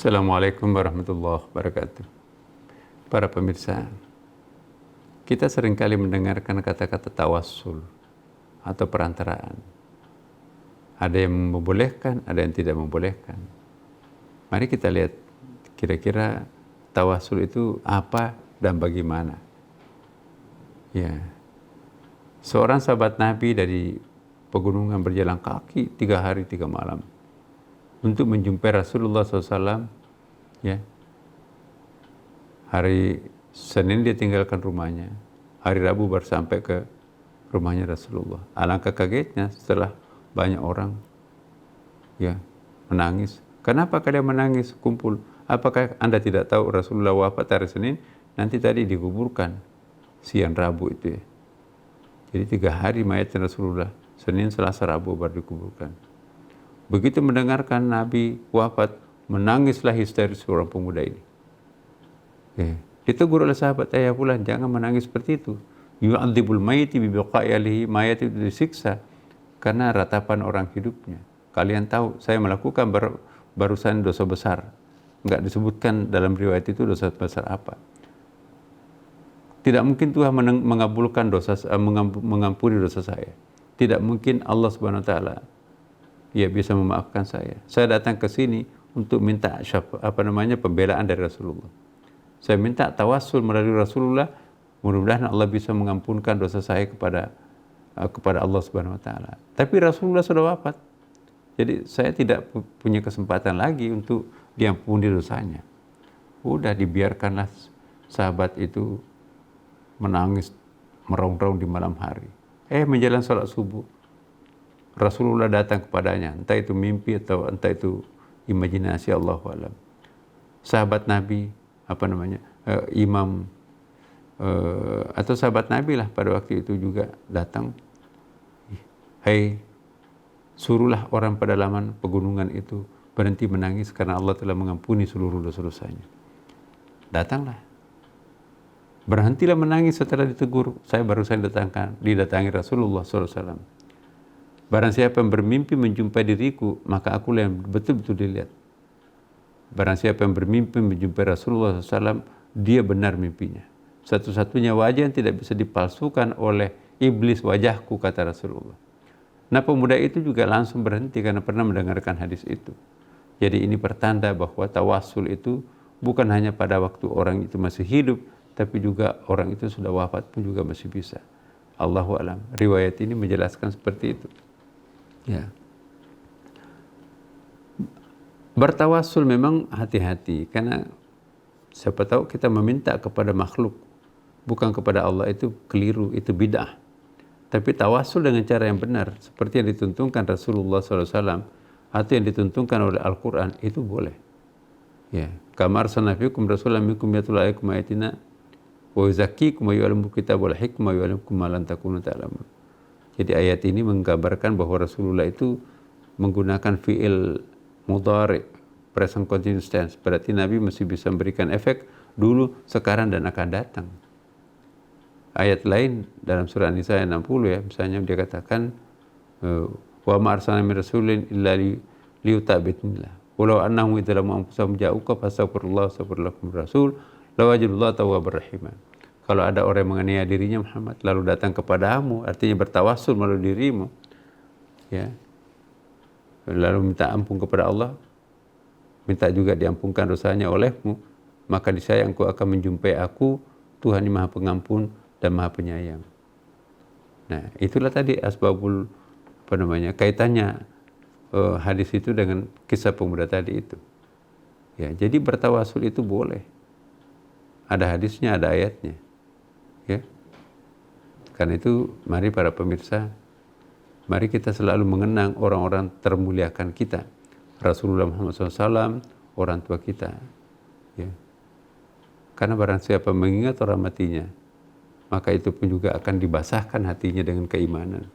Assalamualaikum warahmatullahi wabarakatuh. Para pemirsa, kita seringkali mendengarkan kata-kata tawassul atau perantaraan. Ada yang membolehkan, ada yang tidak membolehkan. Mari kita lihat kira-kira tawassul itu apa dan bagaimana. Ya, seorang sahabat Nabi dari pegunungan berjalan kaki 3 hari 3 malam untuk menjumpai Rasulullah SAW. Ya, hari Senin dia tinggalkan rumahnya, hari Rabu baru sampai ke rumahnya Rasulullah. Alangkah kagetnya setelah banyak orang ya menangis. Kenapa kalian menangis kumpul? Apakah Anda tidak tahu Rasulullah wafat hari Senin, nanti tadi dikuburkan siang Rabu itu ya. Jadi 3 hari mayat Rasulullah, Senin, Selasa, Rabu baru dikuburkan. Begitu mendengarkan Nabi wafat, menangislah histeris seorang pemuda ini. Ya. Ditegur oleh sahabat, ya fulan, jangan menangis seperti itu. Yu'adzibul mayyiti bi biqa'i alihi, mayat itu disiksa karena ratapan orang hidupnya. Kalian tahu saya melakukan barusan dosa besar. Enggak disebutkan dalam riwayat itu dosa besar apa. Tidak mungkin Tuhan mengabulkan dosa, mengampuni dosa saya. Tidak mungkin Allah Subhanahu wa taala ya bisa memaafkan saya. Saya datang ke sini untuk minta pembelaan dari Rasulullah. Saya minta tawassul melalui Rasulullah, mudah-mudahan Allah bisa mengampunkan dosa saya kepada Allah Subhanahu wa taala. Tapi Rasulullah sudah wafat. Jadi saya tidak punya kesempatan lagi untuk diampuni dosanya. Udah dibiarkanlah sahabat itu menangis meraung-raung di malam hari. Menjelang sholat subuh, Rasulullah datang kepadanya, entah itu mimpi atau entah itu imajinasi, Allahu a'lam. Sahabat Nabi, imam atau sahabat Nabi lah pada waktu itu juga datang. Suruhlah orang pedalaman pegunungan itu berhenti menangis karena Allah telah mengampuni seluruh dosa-dosanya. Datanglah. Berhentilah menangis setelah ditegur. Saya barusan didatangi Rasulullah SAW. Barang siapa yang bermimpi menjumpai diriku, maka aku yang betul-betul dilihat. Barang siapa yang bermimpi menjumpai Rasulullah SAW, dia benar mimpinya. Satu-satunya wajah yang tidak bisa dipalsukan oleh iblis wajahku, kata Rasulullah. Nah, pemuda itu juga langsung berhenti karena pernah mendengarkan hadis itu. Jadi ini pertanda bahwa tawassul itu bukan hanya pada waktu orang itu masih hidup, tapi juga orang itu sudah wafat pun juga masih bisa. Allahu a'lam. Riwayat ini menjelaskan seperti itu. Ya. Bertawassul memang hati-hati, karena siapa tahu kita meminta kepada makhluk bukan kepada Allah, itu keliru, itu bid'ah. Tapi tawassul dengan cara yang benar seperti yang dituntunkan Rasulullah SAW atau yang dituntunkan oleh Al-Quran, itu boleh. Ya, kama arsalna fikum rasulan minkum yatlu alaikum ayatina wa yuzakkikum wa yu'allimukumul kitaba wal hikmah wa yu'allimukum ma lam takunu ta'lamun. Jadi ayat ini menggambarkan bahwa Rasulullah itu menggunakan fi'il mudhari, present continuous tense. Berarti Nabi masih bisa memberikan efek dulu, sekarang, dan akan datang. Ayat lain dalam surah An-Nisa ayat 60 ya, misalnya dia katakan wa ma arsalna min rasulin illa liyutabidnillah walau annahum idzalamu anfusahum ja'uka fastaghfirullah wastaghfir lahum rasul lawajadullah tawwabur rahim. Kalau ada orang yang menganiaya dirinya Muhammad lalu datang kepadamu, artinya bertawassul melalui dirimu, ya, lalu minta ampun kepada Allah, minta juga diampunkan dosanya olehmu, maka niscaya engkau akan menjumpai aku, Tuhan yang Maha Pengampun dan Maha Penyayang. Nah, itulah tadi asbabul kaitannya hadis itu dengan kisah pemuda tadi itu. Ya, jadi bertawassul itu boleh. Ada hadisnya, ada ayatnya. Ya. Karena itu mari para pemirsa, mari kita selalu mengenang orang-orang termuliakan kita. Rasulullah Muhammad SAW, orang tua kita. Ya. Karena barang siapa mengingat orang matinya, maka itu pun juga akan dibasahkan hatinya dengan keimanan.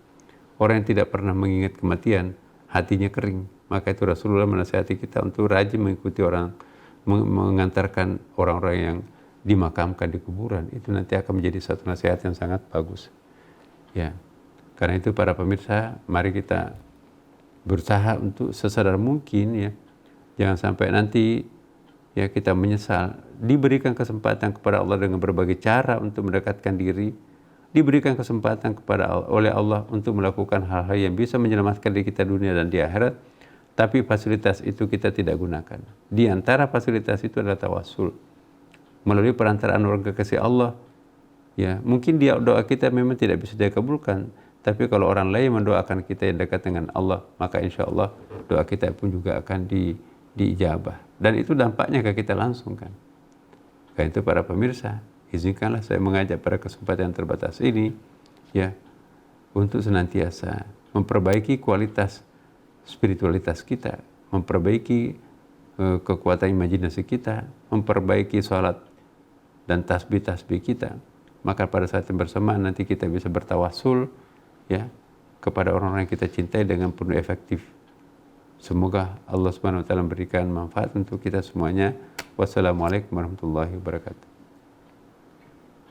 Orang yang tidak pernah mengingat kematian, hatinya kering. Maka itu Rasulullah menasihati kita untuk rajin mengikuti orang, mengantarkan orang-orang yang dimakamkan di kuburan. Itu nanti akan menjadi satu nasihat yang sangat bagus. Ya. Karena itu para pemirsa, mari kita berusaha untuk sesadar mungkin ya, jangan sampai nanti ya kita menyesal, diberikan kesempatan kepada Allah dengan berbagai cara untuk mendekatkan diri, diberikan kesempatan oleh Allah untuk melakukan hal-hal yang bisa menyelamatkan diri kita dunia dan di akhirat, tapi fasilitas itu kita tidak gunakan. Di antara fasilitas itu adalah tawassul melalui perantaraan orang kekasih Allah. Ya, mungkin doa kita memang tidak bisa dikabulkan, tapi kalau orang lain mendoakan kita yang dekat dengan Allah, maka insya Allah doa kita pun juga akan diijabah. Dan itu dampaknya ke kita langsung kan. Karena itu para pemirsa, izinkanlah saya mengajak pada kesempatan yang terbatas ini, ya, untuk senantiasa memperbaiki kualitas spiritualitas kita, memperbaiki kekuatan imajinasi kita, memperbaiki sholat dan tasbih-tasbih kita. Maka pada saat yang bersamaan nanti kita bisa bertawassul, ya, kepada orang-orang yang kita cintai dengan penuh efektif. Semoga Allah Subhanahu wa taala memberikan manfaat untuk kita semuanya. Wassalamualaikum warahmatullahi wabarakatuh.